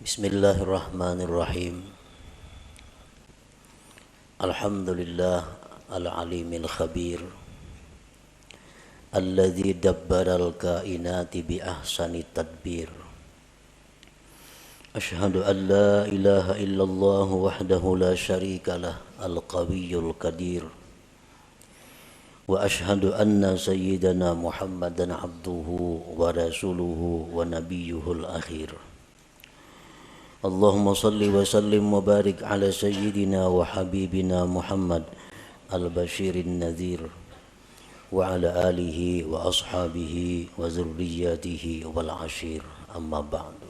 Bismillahirrahmanirrahim. Alhamdulillah al-alimil khabir alladzi dabbaral kainati bi ahsani tadbir. Ashhadu an la ilaha illallah wahdahu la syarika lah al-qawiyyul qadir. Wa ashhadu anna sayyidana Muhammadan abduhu wa rasuluhu wa nabiyyuhul akhir. Allahumma salli wa sallim wa barik ala sayyidina wa habibina Muhammad al-bashirin nadhir wa ala alihi wa ashabihi wa zurriyatihi wal ashir, amma ba'du.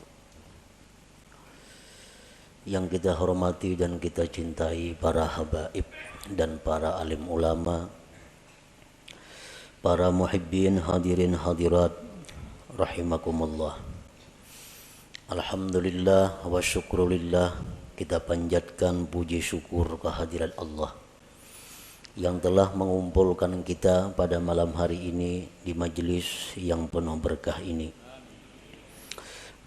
Yang kita hormati dan kita cintai para habaib dan para alim ulama, para muhibbin hadirin hadirat rahimakumullah. Alhamdulillah wa syukrulillah, kita panjatkan puji syukur kehadirat Allah yang telah mengumpulkan kita pada malam hari ini di majelis yang penuh berkah ini.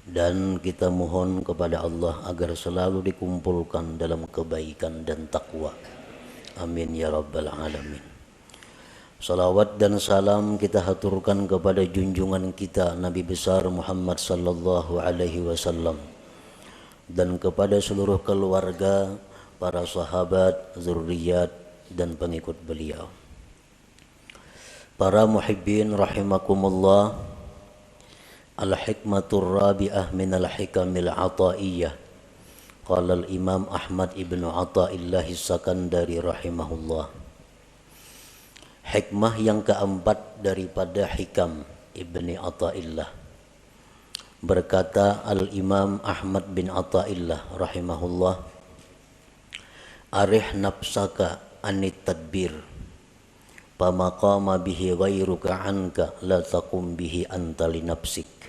Dan kita mohon kepada Allah agar selalu dikumpulkan dalam kebaikan dan takwa. Amin ya rabbal alamin. Salawat dan salam kita haturkan kepada junjungan kita Nabi besar Muhammad sallallahu alaihi wasallam dan kepada seluruh keluarga, para sahabat, zurriyat dan pengikut beliau. Para muhibbin rahimakumullah, al-hikmatur rabi'ah minal hikamil ataiyah. Qala al-Imam Ahmad ibnu Athaillah As-Sakandari rahimahullah. Hikmah yang keempat daripada hikam Ibni Athaillah. Berkata Al-Imam Ahmad bin Athaillah rahimahullah, arih nafsaka anit tadbir, pamaqama bihi ghairuka anka la taqum bihi anta li nafsik.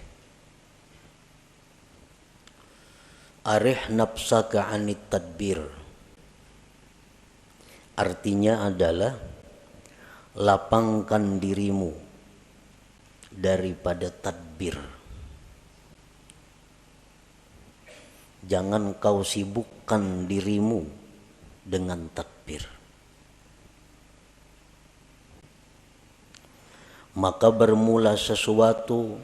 Arih nafsaka anit tadbir artinya adalah lapangkan dirimu daripada tadbir. Jangan kau sibukkan dirimu dengan tadbir. Maka bermula sesuatu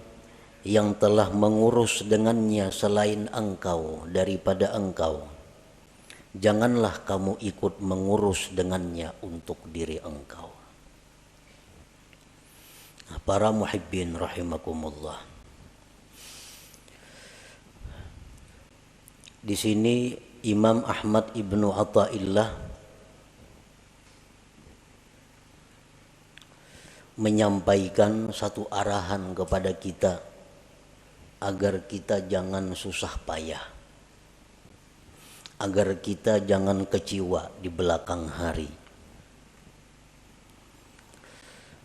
yang telah mengurus dengannya selain engkau daripada engkau. Janganlah kamu ikut mengurus dengannya untuk diri engkau. Para muhibbin rahimakumullah. Di sini Imam Ahmad ibnu Athaillah menyampaikan satu arahan kepada kita agar kita jangan susah payah, agar kita jangan kecewa di belakang hari.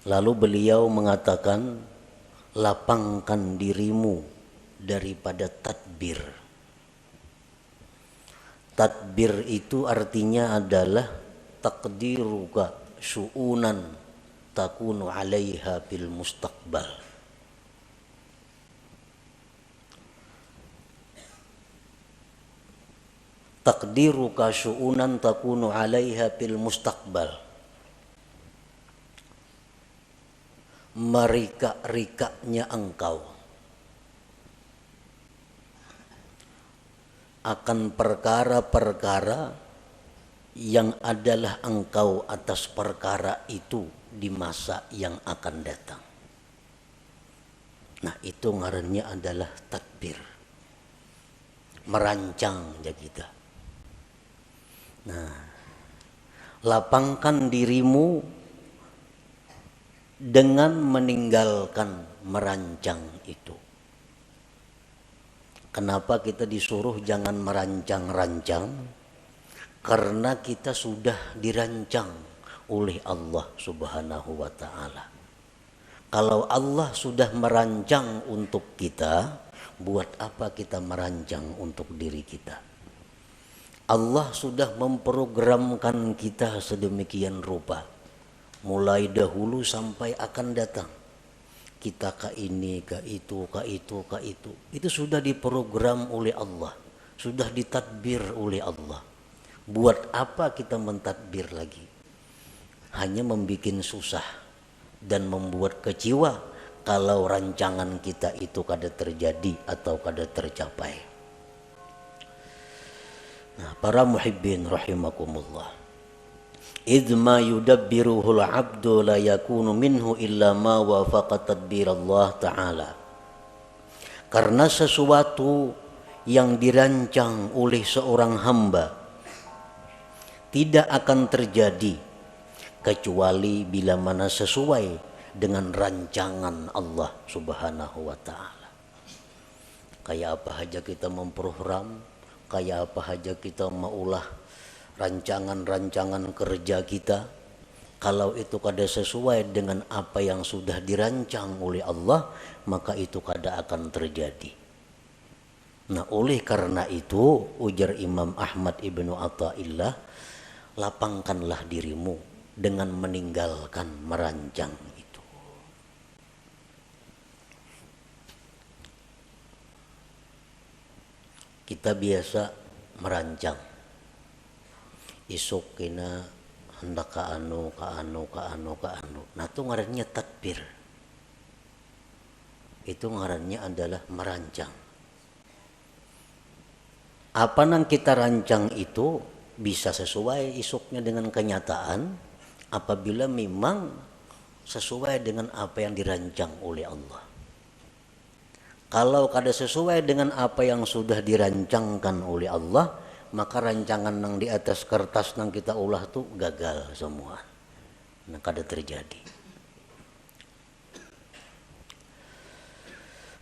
Lalu beliau mengatakan, lapangkan dirimu daripada tadbir. Tadbir itu artinya adalah taqdiruka syu'unan takunu 'alaiha fil mustaqbal. Taqdiruka syu'unan takunu 'alaiha fil mustaqbal. Merika-rikanya engkau akan perkara-perkara yang adalah engkau atas perkara itu di masa yang akan datang. Nah, itu ngarannya adalah tadbir, merancang ya kita. Nah, lapangkan dirimu dengan meninggalkan merancang itu. Kenapa kita disuruh jangan merancang-rancang? Karena kita sudah dirancang oleh Allah Subhanahu wa ta'ala. Kalau Allah sudah merancang untuk kita, buat apa kita merancang untuk diri kita? Allah sudah memprogramkan kita sedemikian rupa, mulai dahulu sampai akan datang. Kita ke ini, ke itu, ke itu, ke itu. Itu sudah diprogram oleh Allah. sudah ditadbir oleh Allah. Buat apa kita mentadbir lagi? Hanya membuat susah dan membuat kecewa kalau rancangan kita itu kada terjadi atau kada tercapai. Nah, para muhibbin rahimakumullah. Idh ma yudabbiruhul abdu la yakunu minhu illa ma wafaqa tadbir Allah Ta'ala. Karena sesuatu yang dirancang oleh seorang hamba tidak akan terjadi kecuali bila mana sesuai dengan rancangan Allah Subhanahu wa Ta'ala. Kayak apa saja kita memprogram, kayak apa saja kita maulah rancangan-rancangan kerja kita, kalau itu kada sesuai dengan apa yang sudah dirancang oleh Allah, maka itu kada akan terjadi. Nah, oleh karena itu ujar Imam Ahmad ibnu Athaillah, lapangkanlah dirimu dengan meninggalkan merancang itu. Kita biasa merancang, isuk kena hendak ka anu. Nah, itu ngarannya tadbir. Itu ngarannya adalah merancang. Apa yang kita rancang itu bisa sesuai isuknya dengan kenyataan apabila memang sesuai dengan apa yang dirancang oleh Allah. Kalau kada sesuai dengan apa yang sudah dirancangkan oleh Allah, maka rancangan yang di atas kertas yang kita ulah tuh gagal semua. Nah, kada terjadi.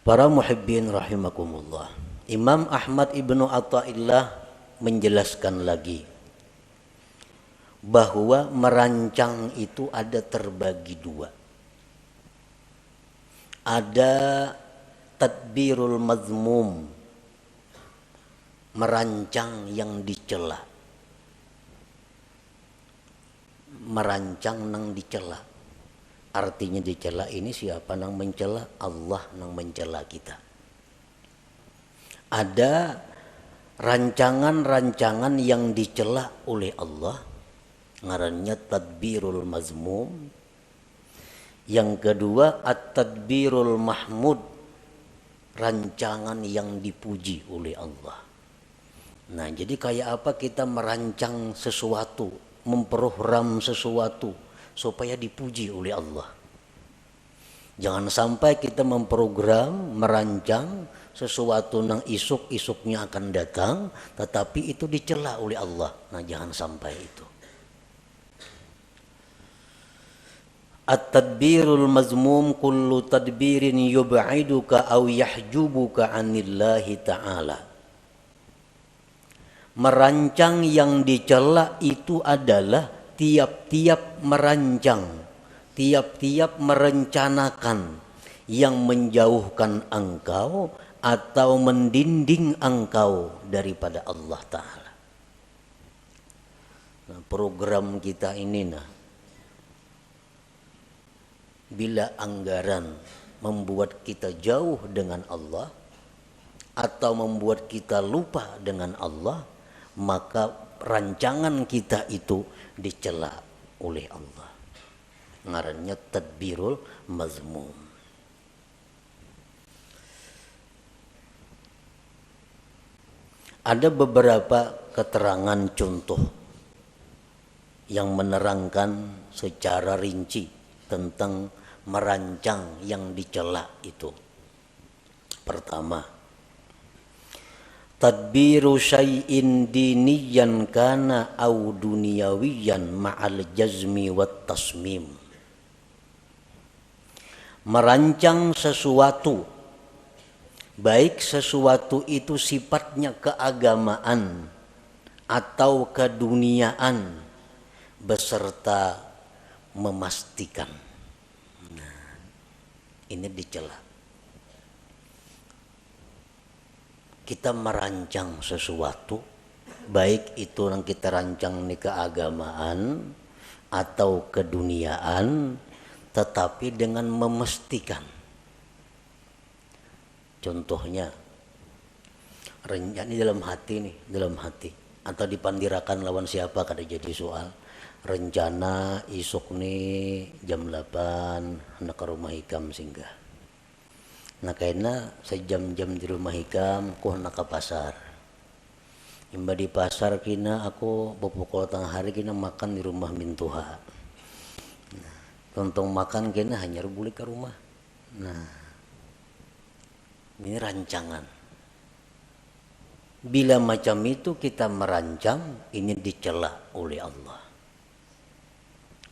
Para muhibbin rahimakumullah. Imam Ahmad ibnu Athaillah menjelaskan lagi bahwa merancang itu ada terbagi dua. Ada tadbirul mazmum, merancang yang dicela. Merancang yang dicela. Artinya dicela ini siapa yang mencela? Allah yang mencela kita. Ada rancangan-rancangan yang dicela oleh Allah, ngarannya tadbirul mazmum. Yang kedua at-tadbirul mahmud, rancangan yang dipuji oleh Allah. Nah, jadi kayak apa kita merancang sesuatu, memprogram sesuatu supaya dipuji oleh Allah. Jangan sampai kita memprogram, merancang sesuatu yang isuk-isuknya akan datang, tetapi itu dicela oleh Allah. Nah, jangan sampai itu. At-tadbirul mazmum kullu tadbirin yub'iduka aw yahjubuka 'anillahi ta'ala. Merancang yang dicela itu adalah tiap-tiap merancang, tiap-tiap merencanakan yang menjauhkan engkau atau mendinding engkau daripada Allah Ta'ala. Nah, program kita ini bila anggaran membuat kita jauh dengan Allah atau membuat kita lupa dengan Allah, maka rancangan kita itu dicela oleh Allah. Ngarannya tadbirul mazmum. Ada beberapa keterangan contoh yang menerangkan secara rinci tentang merancang yang dicela itu. Pertama, tadbiru syai'in diniyan kana au duniyawiyan ma'al jazmi wat tasmim. Merancang sesuatu, baik sesuatu itu sifatnya keagamaan atau keduniaan, beserta memastikan. Nah, ini dicela. Kita merancang sesuatu, baik itu yang kita rancang di keagamaan atau keduniaan, tetapi dengan memastikan. Contohnya, Rencana dalam hati nih, dalam hati. Atau dipandirakan lawan siapa kada jadi soal. Rencana isuk nih jam 8 hendak ke rumah Hikam singgah. Nah karena sejam-jam di rumah Hikam aku hendak ke pasar. Imba di pasar kina aku bopokol tengah hari kina makan di rumah Mintuha. Nah, tontong makan kina hanya boleh ke rumah. Nah ini rancangan. Bila macam itu kita merancang, ini dicela oleh Allah.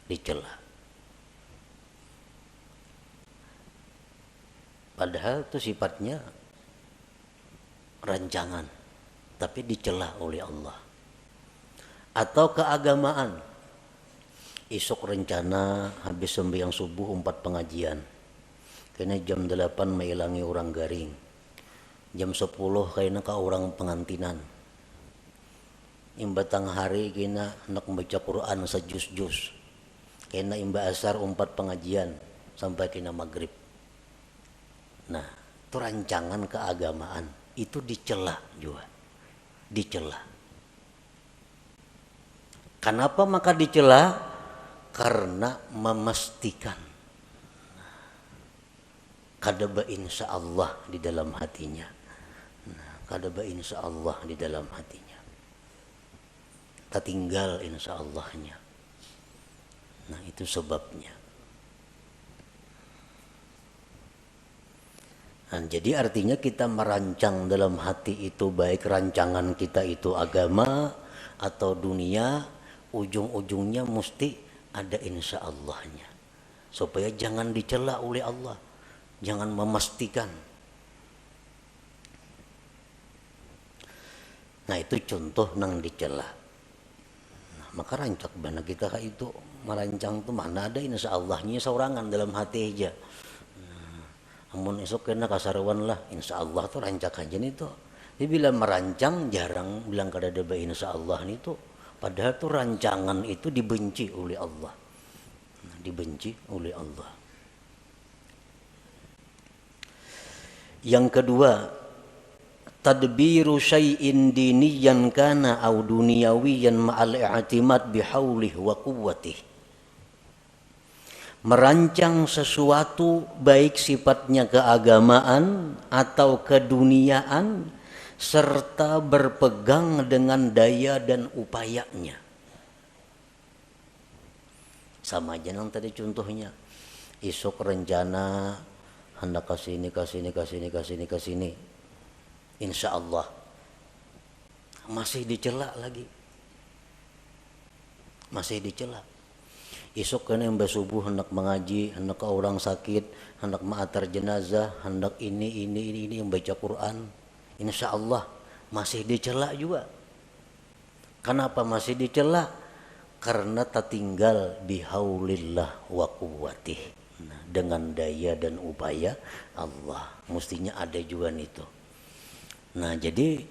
Dicela. Padahal itu sifatnya rancangan, tapi dicela oleh Allah. Atau keagamaan. Esok rencana habis sembahyang subuh 4 pengajian. Karena jam 8 menghilangi orang garing. Jam 10 kayaknya ke orang pengantinan. Imba tang hari kena hendak membaca Quran sejus-jus. Kena imba asar 4 pengajian sampai kena maghrib. Nah, itu rancangan keagamaan. Itu dicela juga. Dicela. Kenapa maka dicela? Karena memastikan kadaba insya Allah di dalam hatinya. Kadaba insya Allah di dalam hatinya. Tak tinggal insya Allahnya. Nah itu sebabnya. Nah, jadi artinya kita merancang dalam hati itu, baik rancangan kita itu agama atau dunia, ujung-ujungnya mesti ada insya Allahnya. Supaya jangan dicela oleh Allah. Jangan memastikan. Nah itu contoh nang dicela. Nah, maka rancak bana kita itu merancang tuh mana ada insya Allahnya seorangan dalam hati aja. Amun esok kena kasarawan lah, insya Allah tuh rancak aja nih tuh. Jadi bila merancang jarang bilang kada ada insya Allah nih tuh. Padahal tuh rancangan itu dibenci oleh Allah. Dibenci oleh Allah. Yang kedua, tadbiru syai'in diniyan kana au duniyawiyan ma'al i'timad bihaulih wa quwwatih. Merancang sesuatu baik sifatnya keagamaan atau keduniaan serta berpegang dengan daya dan upayanya. Sama aja nang tadi contohnya. Esok rencana hendak kasini. Insya Allah masih dicela lagi. Masih dicela. Esok kena yang subuh hendak mengaji, hendak ke orang sakit, hendak ma'atar jenazah, hendak ini yang baca Quran. Insya Allah masih dicela juga. Kenapa masih dicela? Karena tak tinggal bihaulillah wa quwwatih. Nah, dengan daya dan upaya Allah. Mestinya ada juga itu. Nah jadi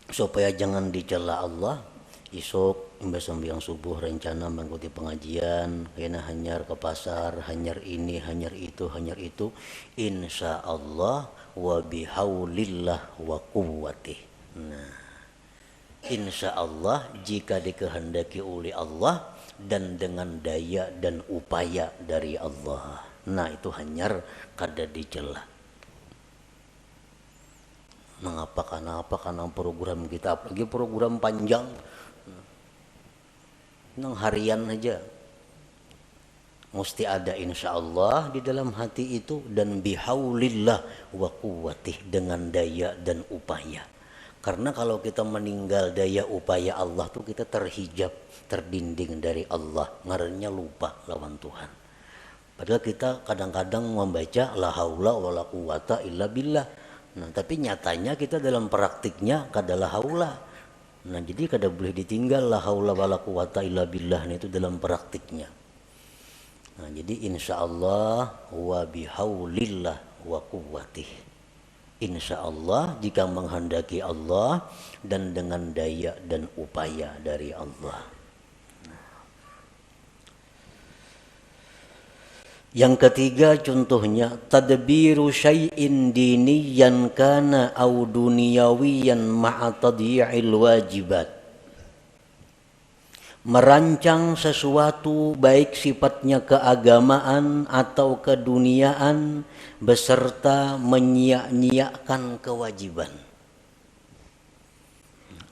supaya jangan dicela Allah, esok mbak sembahyang subuh rencana mengikuti pengajian, kena hanyar ke pasar, hanyar ini, hanyar itu, insya Allah wa bihaulillah wa quwwatih. Nah, insya Allah jika dikehendaki oleh Allah dan dengan daya dan upaya dari Allah. Nah itu hanyar kada dicela. Mengapa karena program kita, apalagi program panjang. Nang harian aja mesti ada insya Allah di dalam hati itu dan bihaulillah wa quwwatih dengan daya dan upaya. Karena kalau kita meninggal daya upaya Allah tuh kita terhijab, terdinding dari Allah, ngarannya lupa lawan Tuhan. Padahal kita kadang-kadang membaca la haula wala quwata illa billah. Nah, tapi nyatanya kita dalam praktiknya kada la haula. Nah jadi kada boleh ditinggal la haula wala quwata illa billah itu dalam praktiknya. Nah jadi insya Allah wa bihaulillah wa quwwatih. Insya Allah jika menghendaki Allah dan dengan daya dan upaya dari Allah. Yang ketiga contohnya tadbiru syai'in diniyan kana au duniyawiyan ma'a tadyi'il wajibat. Merancang sesuatu baik sifatnya keagamaan atau keduniaan beserta menyia-nyiakan kewajiban.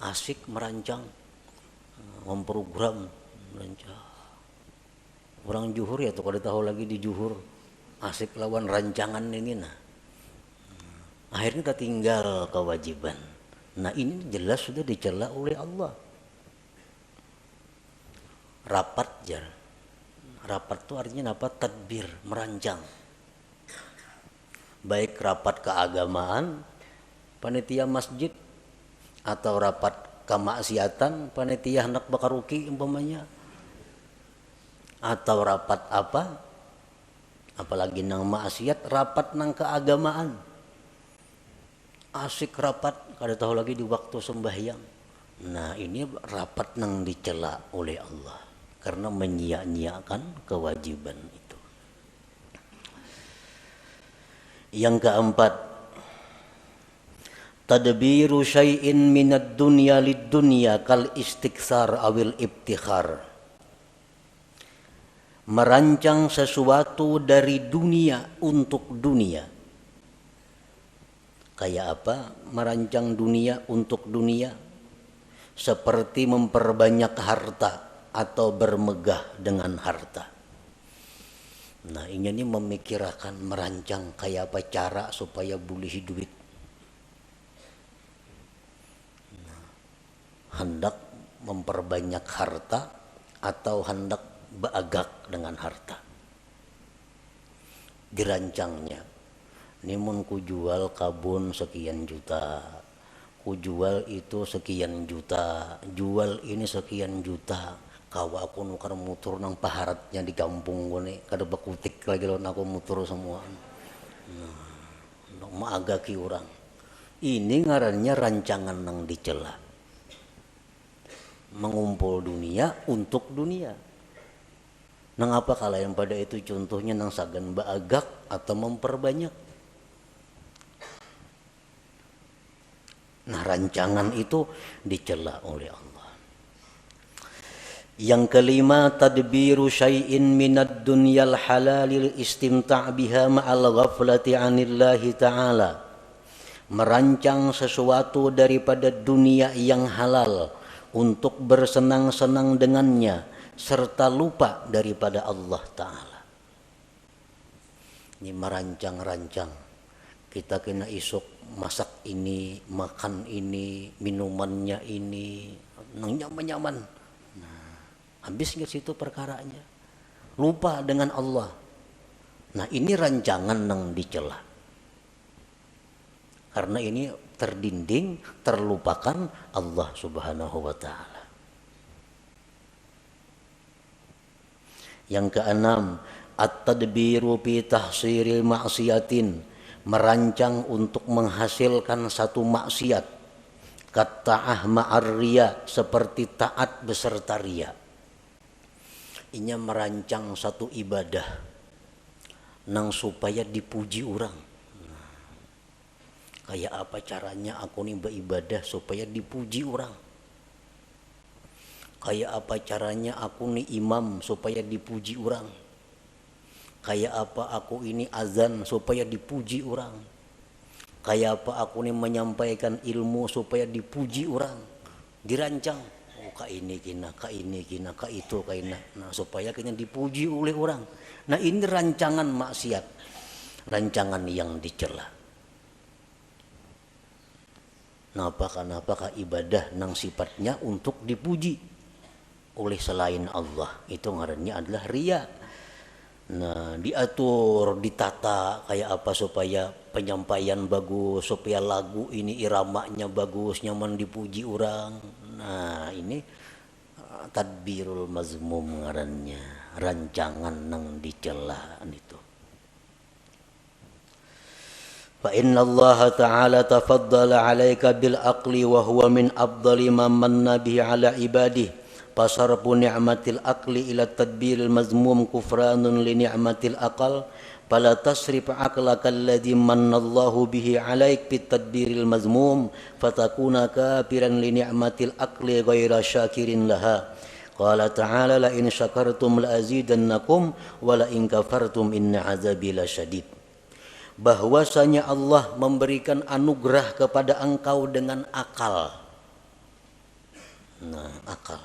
Asik merancang, memprogram, merancang. Orang Juhur ya tuh kalau tahu lagi di Juhur asik lawan rancangan ini nah. Akhirnya tertinggal kewajiban. Nah ini jelas sudah dicela oleh Allah. Rapat jar. Rapat itu artinya apa? Tadbir, merancang. Baik rapat keagamaan, panitia masjid, atau rapat kemaksiatan, panitia hendak bakaruki umpamanya, atau rapat apa? Apalagi nang maksiat, rapat nang keagamaan. Asik rapat, kada tahu lagi di waktu sembahyang. Nah ini rapat nang dicela oleh Allah karena menyia-nyiakan kewajiban itu. Yang keempat, tadbiru syai'in minad dunya lid dunya kal istiksar awil ibtikhar. Merancang sesuatu dari dunia untuk dunia. Kayak apa? Merancang dunia untuk dunia. Seperti memperbanyak harta atau bermegah dengan harta. Nah ini memikirkan, merancang kayak apa cara supaya boleh duit. Nah, hendak memperbanyak harta atau hendak beagak dengan harta. Dirancangnya. Ini mun ku jual kabun sekian juta, ku jual itu sekian juta, jual ini sekian juta. Kawa aku nukar mutur nang paharatnya di kampung gue kada bakutik lagi lawan aku mutur semua. Nah, maagaki orang. Ini ngarannya rancangan nang dicela. Mengumpul dunia untuk dunia. Nang apa kala yang pada itu contohnya nang sagan baagak atau memperbanyak. Nah rancangan itu dicela oleh Allah. Yang kelima, tadbiru syai'in minad dunyal halalil istimta' biha ma'al ghaflati 'anillahi ta'ala. Merancang sesuatu daripada dunia yang halal untuk bersenang-senang dengannya serta lupa daripada Allah Ta'ala. Ini merancang-rancang. Kita kena isuk masak ini, makan ini, minumannya ini, nyaman-nyaman. Habis ke situ perkaranya. Lupa dengan Allah. Nah ini rancangan yang dicela. Karena ini terdinding, terlupakan Allah Subhanahu wa ta'ala. Yang keenam, at-tadbiru fi tahsiril maksiatin. Merancang untuk menghasilkan satu maksiat. Katta'ah ma'ar riya, seperti taat beserta riya. Inya merancang satu ibadah nang supaya dipuji orang. Kayak apa caranya aku nih beribadah supaya dipuji orang? Kayak apa caranya aku nih imam supaya dipuji orang? Kayak apa aku ini azan supaya dipuji orang? Kayak apa aku nih menyampaikan ilmu supaya dipuji orang? Dirancang. Ka ini kina, ka ini kina, ka itu kina. Nah supaya kena dipuji oleh orang. Nah ini rancangan maksiat, rancangan yang dicela. Apakah ibadah nang sifatnya untuk dipuji oleh selain Allah, itu ngarannya adalah riya. Nah diatur, ditata kayak apa supaya penyampaian bagus, supaya lagu ini iramanya bagus, nyaman dipuji orang. Nah ini tadbirul mazmum ngarannya, rancangan nang dicela itu. Fa inna Allah ta'ala tafaddala 'alaika bil aqli wa huwa min afdali man manna bihi 'ala ibadihi. Fasarfu ni'matil aqli ila tadbiril mazmum kufranun li ni'matil aqal. Fala tasrif aqlaka alladhi mannallahu bihi 'alaik bit tadbiril mazmum fatakuna kafiran li ni'matil aqli ghaira syakirin laha. Qala ta'ala la in syakartum la azidannakum wa la in kafartum inna 'adzabi lasyadid. Bahwasanya Allah memberikan anugerah kepada engkau dengan akal. Nah, akal.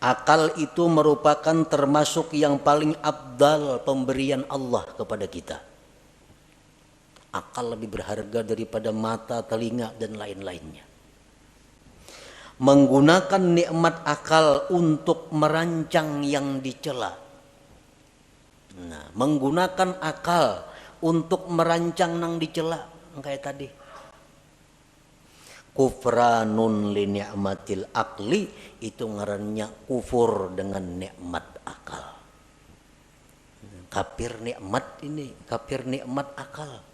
Akal itu merupakan termasuk yang paling abdal pemberian Allah kepada kita. Akal lebih berharga daripada mata, telinga, dan lain-lainnya. Menggunakan nikmat akal untuk merancang yang dicela. Nah, menggunakan akal untuk merancang yang dicela, kayak tadi. Kufranun li ni'matil akli, itu ngarannya kufur dengan nikmat akal. Kafir nikmat ini, kafir nikmat akal.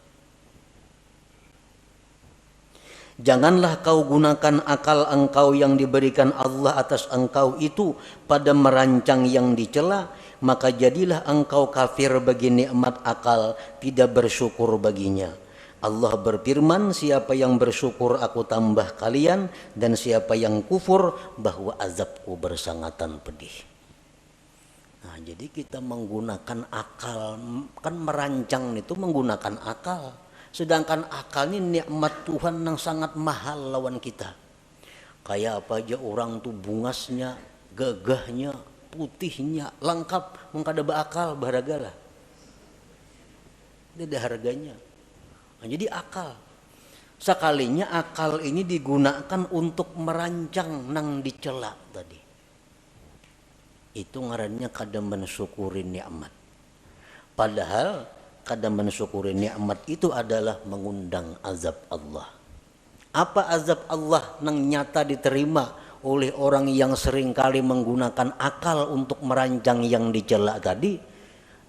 Janganlah kau gunakan akal engkau yang diberikan Allah atas engkau itu pada merancang yang dicela, maka jadilah engkau kafir bagi nikmat akal, tidak bersyukur baginya. Allah berfirman, siapa yang bersyukur aku tambah kalian, dan siapa yang kufur bahwa azabku bersangatan pedih. Nah, jadi kita menggunakan akal, kan merancang itu menggunakan akal. Sedangkan akal ini nikmat Tuhan yang sangat mahal lawan kita. Kayak apa aja orang tuh bungasnya, gagahnya, putihnya, lengkap, mengkada beakal, berhargalah. Dia ada harganya. Nah, jadi akal. Sekalinya akal ini digunakan untuk merancang nang dicela tadi. Itu ngarannya kada mensyukuri nikmat. Padahal kada mensyukuri nikmat itu adalah mengundang azab Allah. Apa azab Allah nang nyata diterima oleh orang yang seringkali menggunakan akal untuk merancang yang dicela tadi?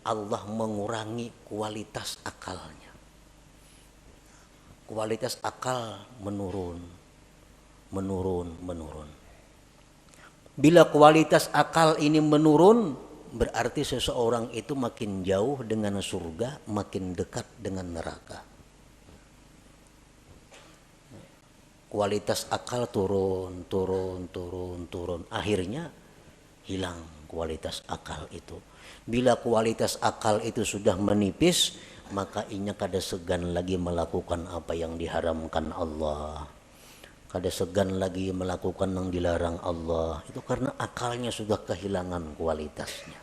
Allah mengurangi kualitas akalnya. Kualitas akal menurun. Bila kualitas akal ini menurun, berarti seseorang itu makin jauh dengan surga, makin dekat dengan neraka. Kualitas akal turun. Akhirnya hilang kualitas akal itu. Bila kualitas akal itu sudah menipis, maka inya kada segan lagi melakukan apa yang diharamkan Allah. Kada segan lagi melakukan yang dilarang Allah. Itu karena akalnya sudah kehilangan kualitasnya.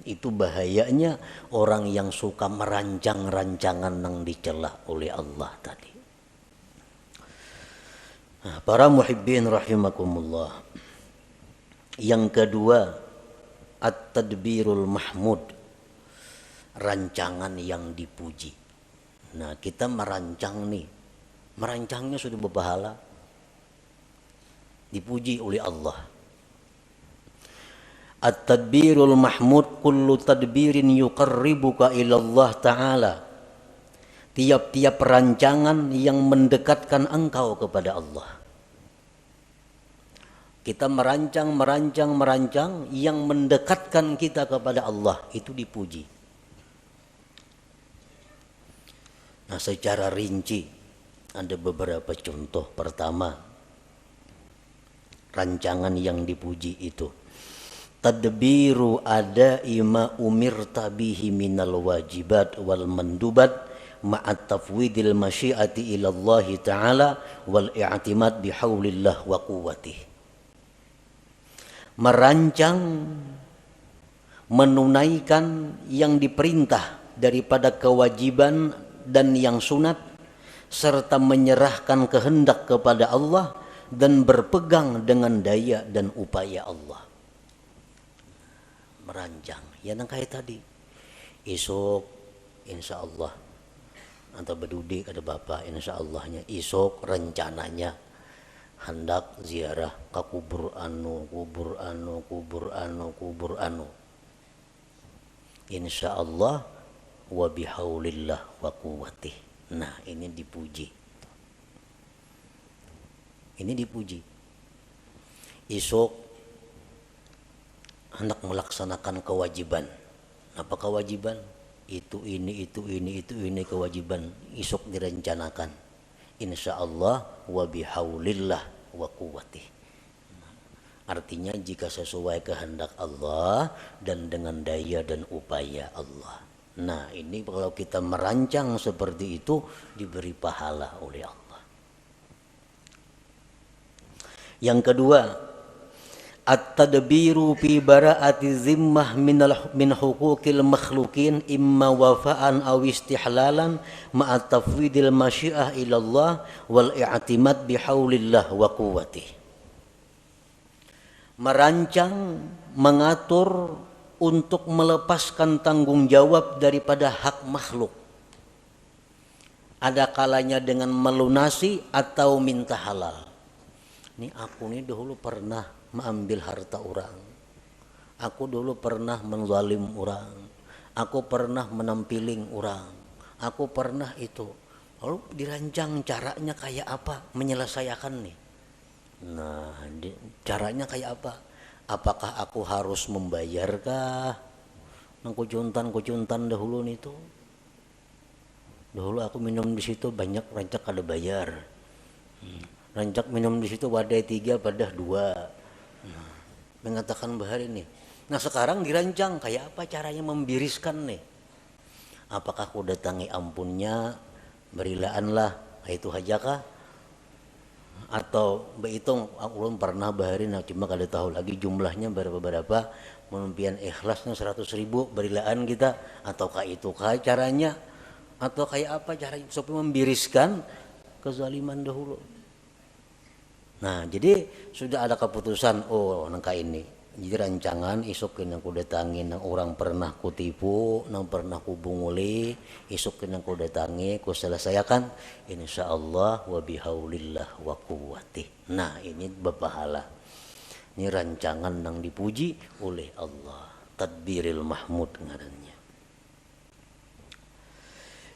Itu bahayanya orang yang suka merancang rancangan yang dicela oleh Allah tadi. Nah, para muhibbin rahimakumullah. Yang kedua, at-tadbirul mahmud. Rancangan yang dipuji. Nah, kita merancang nih. Merancangnya sudah berpahala. Dipuji oleh Allah. At-tadbirul mahmud kullu tadbirin yuqarribuka ila Allah Ta'ala. Tiap-tiap rancangan yang mendekatkan engkau kepada Allah. Kita merancang yang mendekatkan kita kepada Allah, itu dipuji. Nah, secara rinci ada beberapa contoh. Pertama, rancangan yang dipuji itu tadbiru ada ima umirta bihi minal wajibat wal mandubat ma'at tafwidil masyiati ila Allah Ta'ala wal i'timad bihaulillah wa quwwatih. Merancang, menunaikan yang diperintah daripada kewajiban dan yang sunat, serta menyerahkan kehendak kepada Allah dan berpegang dengan daya dan upaya Allah. Merancang, ya nang kayak tadi. Esok insya Allah atau berdudik ada bapak, insya Allahnya esok rencananya hendak ziarah ke kubur anu. Insya Allah wa bihaulillah wa quwwatih. Nah, ini dipuji. Esok hendak melaksanakan kewajiban. Apa kewajiban? Itu ini kewajiban isuk direncanakan. Insya Allah wa bihaulillah wa quwwatih. Artinya jika sesuai kehendak Allah dan dengan daya dan upaya Allah. Nah ini kalau kita merancang seperti itu diberi pahala oleh Allah. Yang kedua, at-tadbiru fi bara'ati zimmah min huquqil makhlukin imma wafa'an aw istihlalan ma'a tafwidil masyiah ila Allah wal i'timad bihaulillah wa quwwatih. Merancang, mengatur untuk melepaskan tanggung jawab daripada hak makhluk. Ada kalanya dengan melunasi atau minta halal. Ini aku nih dahulu pernah mengambil harta orang. Aku dulu pernah menzalim orang. Aku pernah menampiling orang. Aku pernah itu. Lalu dirancang caranya kayak apa menyelesaikan nih. Nah, caranya kayak apa? Apakah aku harus membayarkah? Nang kucuntan dahulu nih tuh. Dahulu aku minum di situ banyak rancak ada bayar. Rancak minum di situ wadai 3 padah 2. Nah, mengatakan bahar ini. Nah sekarang dirancang kayak apa caranya membiriskan nih. Apakah aku datangi ampunnya, berilaanlah, itu hajakah? Atau behitung ulun pernah baharin cuma kada tahu lagi jumlahnya berapa menumpian ikhlasnya 100.000 berilaan kita ataukah itu caranya atau kayak apa caranya supaya membiriskan kezaliman dahulu. Nah jadi sudah ada keputusan nangka ini jadi rancangan isukin yang ku datangi nang orang pernah kutipu nang pernah ku bunguli isukin yang ku datangi ku selesaikan insyaallah wa bihaulillah wa quwwatih. Nah ini berpahala, ini rancangan nang dipuji oleh Allah, tadbiril mahmud ngarannya.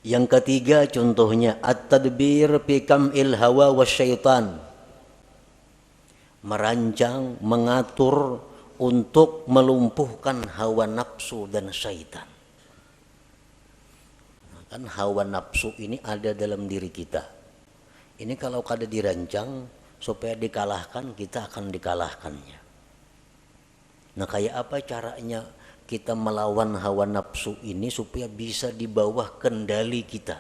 Yang ketiga contohnya at-tadbir fi kam'il hawa wasyaitan, merancang mengatur untuk melumpuhkan hawa nafsu dan syaitan. Kan hawa nafsu ini ada dalam diri kita. Ini kalau kada dirancang supaya dikalahkan, kita akan dikalahkannya. Nah kayak apa caranya kita melawan hawa nafsu ini supaya bisa di bawah kendali kita.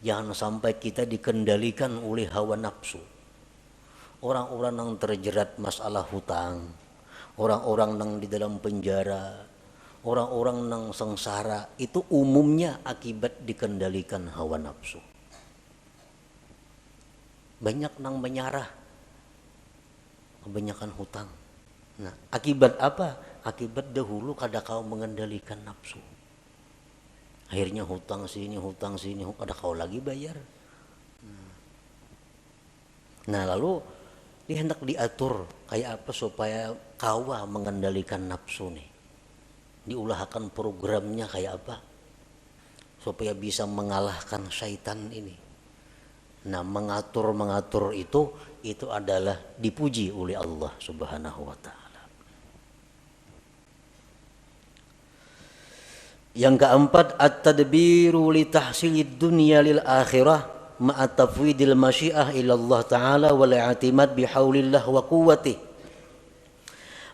Jangan sampai kita dikendalikan oleh hawa nafsu. Orang-orang yang terjerat masalah hutang, orang-orang yang di dalam penjara, orang-orang yang sengsara itu umumnya akibat dikendalikan hawa nafsu. Banyak yang menyarah, kebanyakan hutang. Nah, akibat apa? Akibat dahulu kada kau mengendalikan nafsu. Akhirnya hutang sini, kada kau lagi bayar. Nah, lalu ini hendak diatur kayak apa supaya kawa mengendalikan nafsu nih. Diulahkan programnya kayak apa supaya bisa mengalahkan syaitan ini. Nah mengatur itu adalah dipuji oleh Allah Subhanahu wa ta'ala. Yang keempat at-tadbiru li tahsilid dunya lil akhirah ma'a tafwidil masyiah ila Allah ta'ala wal i'timad bihaulillah wa quwwatih.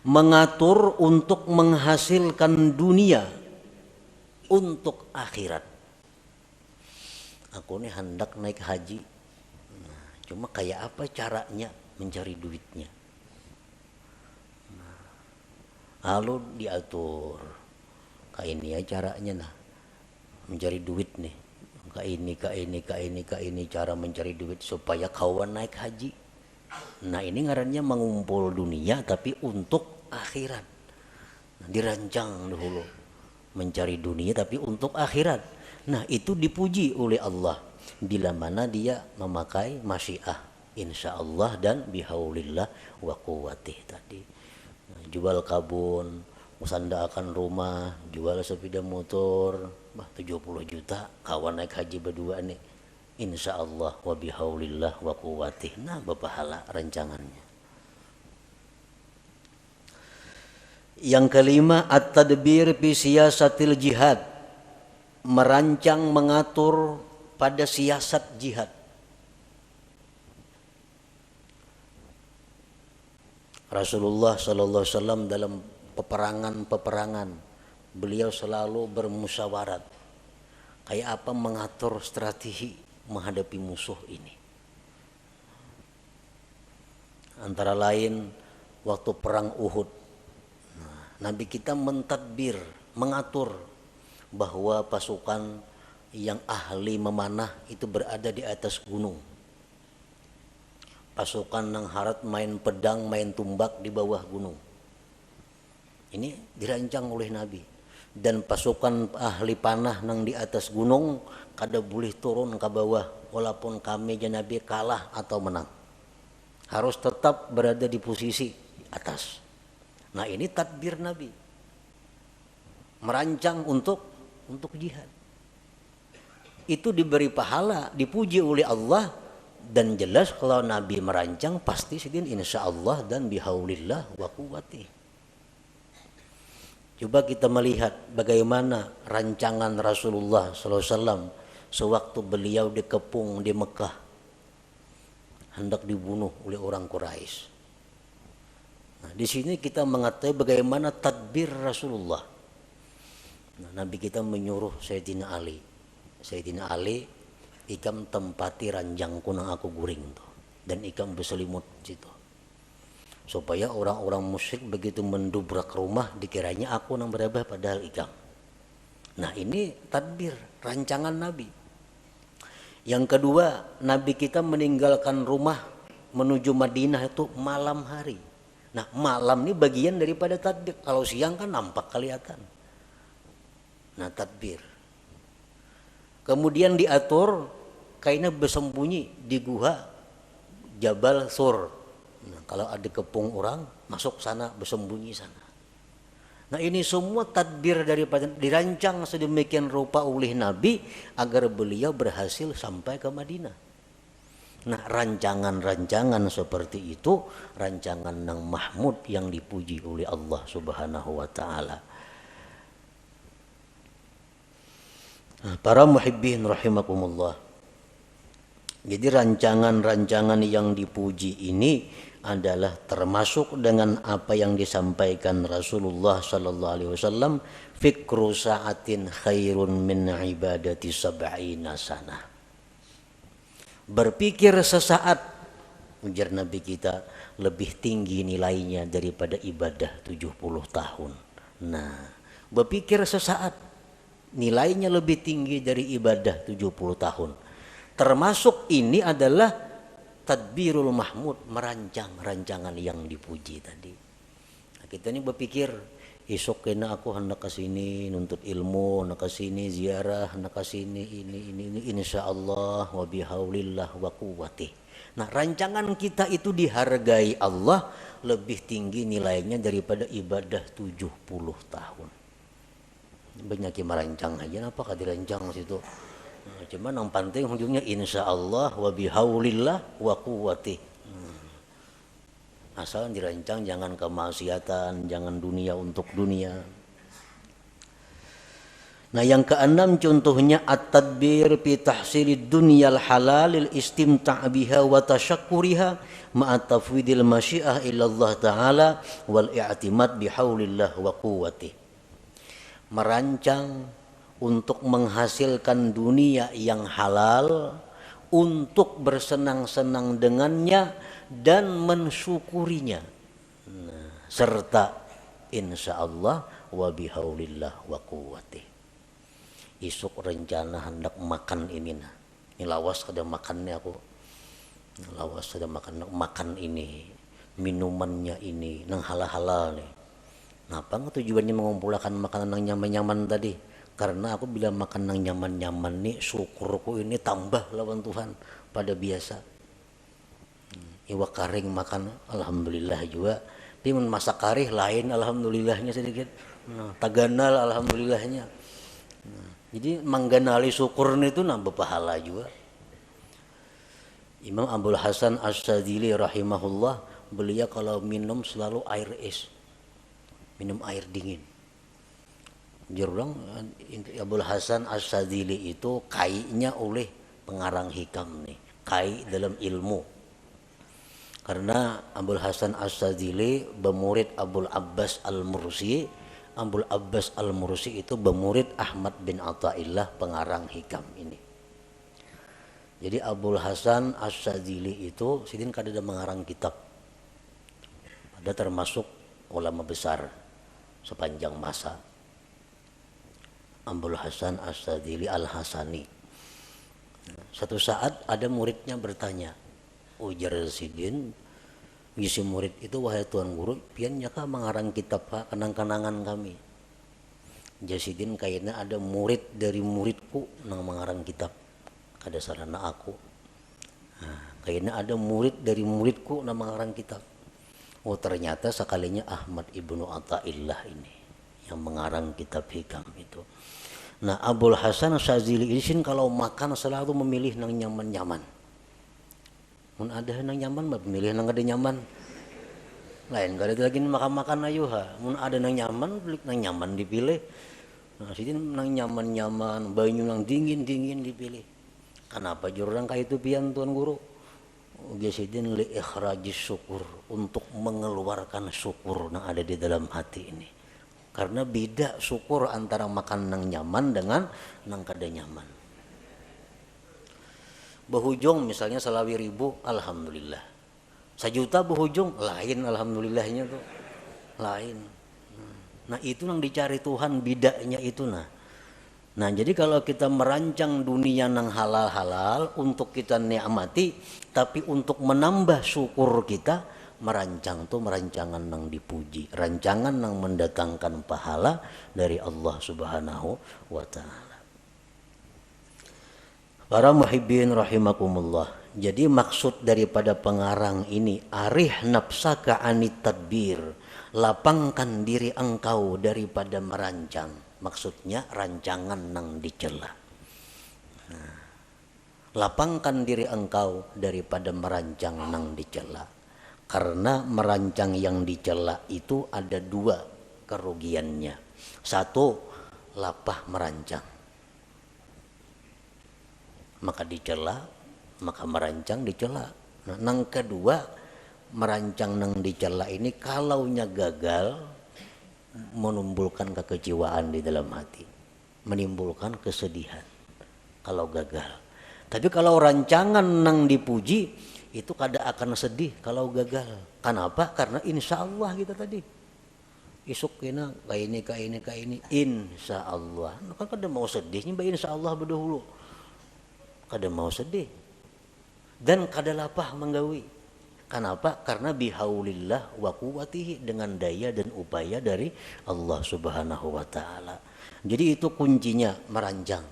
Mengatur untuk menghasilkan dunia untuk akhirat. Aku ini hendak naik haji. Nah, cuma kayak apa caranya mencari duitnya? Nah, lalu diatur. Kayak ini ya caranya nah. Mencari duit nih. Kayak ini cara mencari duit supaya kawan naik haji. Nah ini ngarannya mengumpul dunia tapi untuk akhirat. Nah, dirancang dahulu mencari dunia tapi untuk akhirat. Nah itu dipuji oleh Allah bila mana dia memakai masyiah insyaallah dan bihaulillah wa quwwatih tadi. Nah, jual kabun, musandaakan rumah, jual sepeda motor, 70 juta kawan naik haji berdua nih. Insyaallah wa bihaulillah wa quwwatih. Nah berpahala rancangannya. Yang kelima, at-tadbir fi siyasatil jihad, merancang mengatur pada siasat jihad. Rasulullah sallallahu alaihi wasallam dalam peperangan beliau selalu bermusyawarat kayak apa mengatur strategi menghadapi musuh ini. Antara lain waktu perang Uhud, Nabi kita mentadbir, mengatur bahwa pasukan yang ahli memanah itu berada di atas gunung. Pasukan yang harat main pedang, main tumbak di bawah gunung. Ini dirancang oleh Nabi. Dan pasukan ahli panah yang di atas gunung kada boleh turun ke bawah walaupun kami dan Nabi kalah atau menang. Harus tetap berada di posisi atas. Nah, ini tadbir Nabi. Merancang untuk jihad. Itu diberi pahala, dipuji oleh Allah. Dan jelas kalau Nabi merancang pasti sidin insyaallah dan bihaulillah wa quwwati. Coba kita melihat bagaimana rancangan Rasulullah SAW sewaktu beliau dikepung di Mekah, hendak dibunuh oleh orang Quraisy. Nah, di sini kita mengetahui bagaimana tadbir Rasulullah. Nah, Nabi kita menyuruh Sayyidina Ali, ikam tempati ranjangku nang aku guring tuh, dan ikam berselimut situ, supaya orang-orang musyrik begitu mendubrak rumah dikiranya aku nang berabah padahal ikam. Nah, ini tadbir rancangan Nabi. Yang kedua, Nabi kita meninggalkan rumah menuju Madinah itu malam hari. Nah, malam ini bagian daripada tadbir. Kalau siang kan nampak kelihatan. Nah, tadbir. Kemudian diatur kainnya bersembunyi di gua Jabal Sur. Nah, kalau ada kepung orang masuk sana bersembunyi sana. Nah, ini semua tadbir daripada dirancang sedemikian rupa oleh Nabi agar beliau berhasil sampai ke Madinah. Nah, rancangan-rancangan seperti itu rancangan yang mahmud yang dipuji oleh Allah Subhanahu wa taala. Para muhibbin rahimakumullah. Jadi rancangan-rancangan yang dipuji ini adalah termasuk dengan apa yang disampaikan Rasulullah sallallahu alaihi wasallam, fikru sa'atin khairun min ibadati sab'ina sanah. Berpikir sesaat, ujar Nabi kita, lebih tinggi nilainya daripada ibadah 70 tahun. Nah, berpikir sesaat nilainya lebih tinggi dari ibadah 70 tahun. Termasuk ini adalah tadbirul mahmud, merancang rancangan yang dipuji tadi. Nah, kita ini berpikir esok kena aku hendak ke sini nuntut ilmu, hendak ke sini ziarah, hendak ke sini ini insyaallah wa bihaulillah wa quwwati. Nah, rancangan kita itu dihargai Allah lebih tinggi nilainya daripada ibadah 70 tahun. Banyak yang merancang aja, apakah dirancang situ? Nah, cuman yang penting ujungnya insyaallah wa bihaulillah wa quwwati. Asal dirancang jangan kemaksiatan, jangan dunia untuk dunia. Nah, yang keenam contohnya at-tadbir fi tahsilid dunyal halalil istimta' biha wa tasyakkuriha ma'a tafwidil masyiah ila Allah taala wal i'timad bihaulillah wa quwwati. Merancang untuk menghasilkan dunia yang halal, untuk bersenang-senang dengannya dan mensyukurinya. Nah, serta insyaallah wa bihaulillah wa quwwati. Isuk rencana hendak makan ini nah. Ini lawas kada makannya aku. Lawas kada makan ini, minumannya ini nang halal-halal nih. Napa tujuannya mengumpulkan makanan yang nyaman-nyaman tadi? Karena aku bila makan yang nyaman-nyaman nih, syukurku ini tambah lawan Tuhan pada biasa. Iwak karing makan, alhamdulillah juga. Tapi masak karih lain, alhamdulillahnya sedikit. Nah, taganal, alhamdulillahnya. Nah, jadi mengganali syukur itu nambah pahala juga. Imam Abdul Hasan As-Sadili rahimahullah, beliau kalau minum selalu air es. minum air dingin. Jurang Abul Hasan Asyadzili itu kainya oleh pengarang hikam nih, kai dalam ilmu. Karena Abul Hasan Asyadzili bermurid Abul Abbas Al-Mursi. Abul Abbas Al-Mursi itu bermurid Ahmad bin Athaillah pengarang hikam ini. Jadi Abul Hasan Asyadzili itu sidin kada mengarang kitab. Ada termasuk ulama besar sepanjang masa. Abul Hasan Asyadzili Al-Hasani. Satu saat ada muridnya bertanya, ujar sidin, ngisi murid itu, wahai tuan guru, pian nyaka mengarang kitab Pak kenang-kenangan kami. Jasidin kayaknya ada murid dari muridku nang mengarang kitab, kada sarana aku. Nah, kayaknya ada murid dari muridku nang mengarang kitab. Oh ternyata sekalinya Ahmad ibnu Athaillah ini yang mengarang kitab hikam itu. Nah Abul Hasan Asyadzili ini kalau makan selalu memilih nang nyaman-nyaman. Mun ada nang nyaman mah memilih nang ada nyaman. Lain kada lagi makan-makan ayo ha. Mun ada nang nyaman, beli nang nyaman dipilih. Nah sini nang nyaman-nyaman, banyu nang dingin-dingin dipilih. Kenapa jurang kayak itu pian tuan guru? Biasidin li ikhrajis syukur, untuk mengeluarkan syukur yang ada di dalam hati ini. Karena beda syukur antara makan nang nyaman dengan nang kada nyaman. Behujung misalnya selawi ribu, alhamdulillah. 1 juta behujung, lain alhamdulillahnya tuh, lain. Nah itu yang dicari Tuhan, bidanya itu nah. Nah jadi kalau kita merancang dunia nang halal-halal untuk kita nikmati, tapi untuk menambah syukur kita, merancang tuh merancangan nang dipuji, rancangan nang mendatangkan pahala dari Allah Subhanahu wa ta'ala. Para muhibbin rahimakumullah. Jadi maksud daripada pengarang ini, arih nafsaka anit tadbir, lapangkan diri engkau daripada merancang. Maksudnya rancangan nang dicela. Nah, lapangkan diri engkau daripada merancang nang dicela. Karena merancang yang dicela itu ada 2 kerugiannya. 1, lapah merancang. Maka dicela, maka merancang dicela. Nah, nang kedua, merancang nang dicela ini kalaunya gagal, menimbulkan kekecewaan di dalam hati, menimbulkan kesedihan kalau gagal. Tapi kalau rancangan nang dipuji, itu kada akan sedih kalau gagal. Kenapa? Karena insya Allah kita tadi isuk kena kayak ini insya Allah. Kan kada mau sedihnya, insya Allah berdahulu. Kada mau sedih dan kada lapah menggawi. Kenapa? Karena bihaulillah wa quwwatihi, dengan daya dan upaya dari Allah Subhanahu wa ta'ala. Jadi itu kuncinya merancang.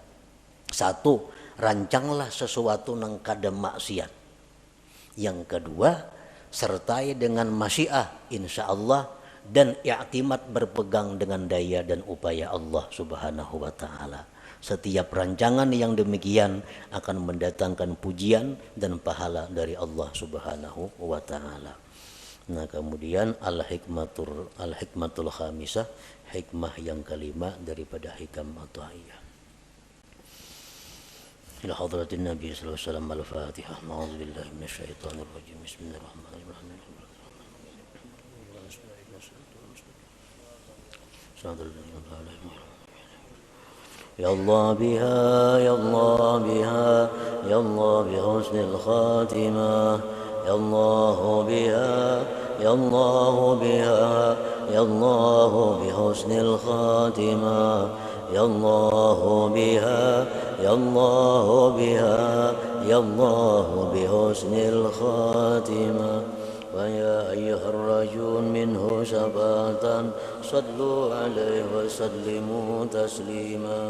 1, rancanglah sesuatu nang kada maksiat. Yang kedua, sertai dengan masyiah insya Allah dan i'timad, berpegang dengan daya dan upaya Allah Subhanahu wa ta'ala. Setiap rancangan yang demikian akan mendatangkan pujian dan pahala dari Allah Subhanahu wa ta'ala. Nah kemudian al-hikmatul khamisah, hikmah yang kelima daripada hikam Athaillah. إلى حضرة النبي صلى الله عليه وسلم الفاتحة. أعوذ بالله من الشيطان الرجيم. بسم الله الرحمن الرحيم. يا الله بها يا الله بها يا الله بحسن الخاتمة يا الله بها يا الله بها يا الله بحسن الخاتمة يا الله بها يا الله بها يا الله بحسن الخاتمة ويا أيها الرجل منه شفاعة صلوا عليه وسلموا تسليما.